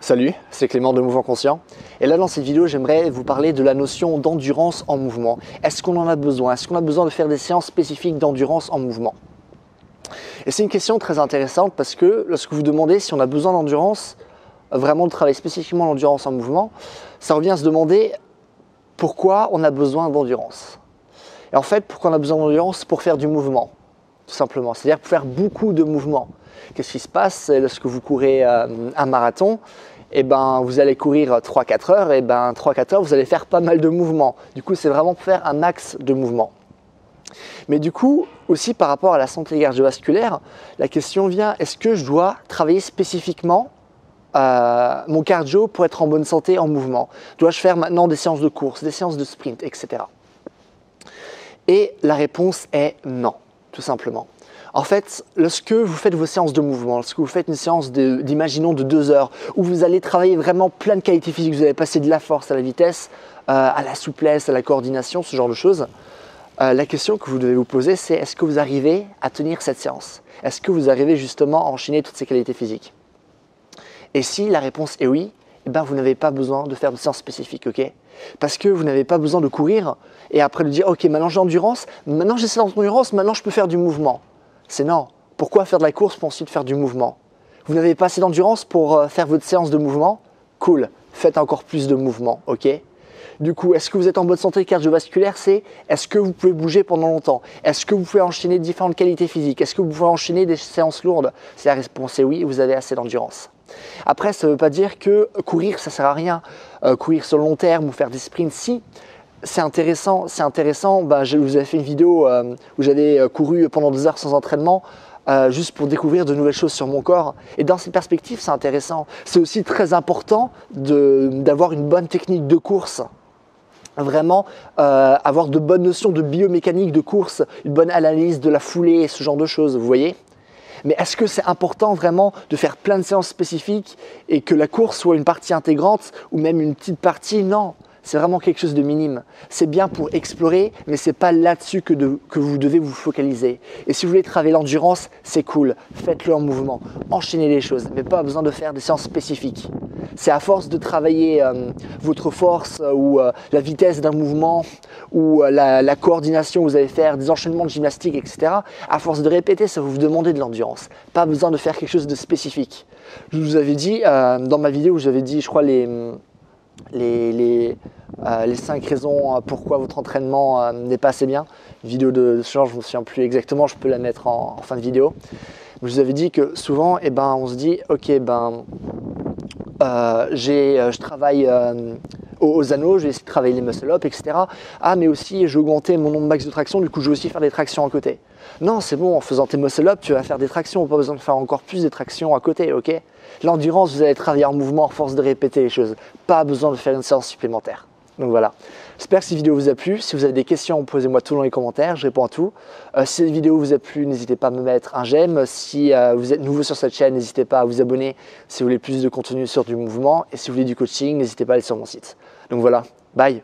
Salut, c'est Clément de Mouvement Conscient. Et là, dans cette vidéo, j'aimerais vous parler de la notion d'endurance en mouvement. Est-ce qu'on en a besoin? Est-ce qu'on a besoin de faire des séances spécifiques d'endurance en mouvement? Et c'est une question très intéressante parce que lorsque vous demandez si on a besoin d'endurance, vraiment de travailler spécifiquement l'endurance en mouvement, ça revient à se demander pourquoi on a besoin d'endurance. Et en fait, pourquoi on a besoin d'endurance? Pour faire du mouvement, tout simplement. C'est-à-dire pour faire beaucoup de mouvements. Qu'est-ce qui se passe lorsque vous courez un marathon? Eh ben, vous allez courir 3-4 heures, et ben 3-4 heures, vous allez faire pas mal de mouvements. Du coup, c'est vraiment pour faire un max de mouvements. Mais du coup, aussi par rapport à la santé cardiovasculaire, la question vient, est-ce que je dois travailler spécifiquement mon cardio pour être en bonne santé en mouvement? Dois-je faire maintenant des séances de course, des séances de sprint, etc. Et la réponse est non, tout simplement. En fait, lorsque vous faites vos séances de mouvement, lorsque vous faites une séance d'imaginons de 2 heures, où vous allez travailler vraiment plein de qualités physiques, vous allez passer de la force à la vitesse, à la souplesse, à la coordination, ce genre de choses, la question que vous devez vous poser, c'est est-ce que vous arrivez à tenir cette séance? Est-ce que vous arrivez justement à enchaîner toutes ces qualités physiques? Et si la réponse est oui, eh ben vous n'avez pas besoin de faire de séance spécifique, ok? Parce que vous n'avez pas besoin de courir et après de dire ok, maintenant j'ai endurance, maintenant j'ai cette endurance, maintenant je peux faire du mouvement. C'est non. Pourquoi faire de la course pour ensuite faire du mouvement? Vous n'avez pas assez d'endurance pour faire votre séance de mouvement? Cool, faites encore plus de mouvement, ok? Du coup, est-ce que vous êtes en bonne santé cardiovasculaire? C'est est-ce que vous pouvez bouger pendant longtemps? Est-ce que vous pouvez enchaîner différentes qualités physiques? Est-ce que vous pouvez enchaîner des séances lourdes? Si la réponse est oui, vous avez assez d'endurance. Après, ça ne veut pas dire que courir, ça ne sert à rien. Courir sur le long terme ou faire des sprints, si. C'est intéressant. Je vous avais fait une vidéo où j'avais couru pendant 2 heures sans entraînement, juste pour découvrir de nouvelles choses sur mon corps. Et dans cette perspective, c'est intéressant. C'est aussi très important d'avoir une bonne technique de course. Vraiment avoir de bonnes notions de biomécanique de course, une bonne analyse de la foulée et ce genre de choses, vous voyez? Mais est-ce que c'est important vraiment de faire plein de séances spécifiques et que la course soit une partie intégrante ou même une petite partie? Non. C'est vraiment quelque chose de minime. C'est bien pour explorer, mais ce n'est pas là-dessus que vous devez vous focaliser. Et si vous voulez travailler l'endurance, c'est cool. Faites-le en mouvement. Enchaînez les choses, mais pas besoin de faire des séances spécifiques. C'est à force de travailler votre force ou la vitesse d'un mouvement ou la coordination que vous allez faire, des enchaînements de gymnastique, etc. À force de répéter, ça va vous demander de l'endurance. Pas besoin de faire quelque chose de spécifique. Je vous avais dit, dans ma vidéo, j'avais dit, je crois, les 5 raisons pourquoi votre entraînement n'est pas assez bien. Une vidéo de ce genre, je ne me souviens plus exactement, je peux la mettre en fin de vidéo. Je vous avais dit que souvent, on se dit, ok, je travaille aux anneaux, je vais essayer de travailler les muscle-up, etc. Ah, mais aussi, j'ai augmenté mon nombre max de traction, du coup, je vais aussi faire des tractions à côté. Non, c'est bon, en faisant tes muscle-up, tu vas faire des tractions, pas besoin de faire encore plus de tractions à côté, ok? L'endurance, vous allez travailler en mouvement à force de répéter les choses. Pas besoin de faire une séance supplémentaire. Donc voilà. J'espère que cette vidéo vous a plu. Si vous avez des questions, posez-moi tout dans les commentaires, je réponds à tout. Si cette vidéo vous a plu, n'hésitez pas à me mettre un j'aime. Si vous êtes nouveau sur cette chaîne, n'hésitez pas à vous abonner si vous voulez plus de contenu sur du mouvement. Et si vous voulez du coaching, n'hésitez pas à aller sur mon site. Donc voilà, bye!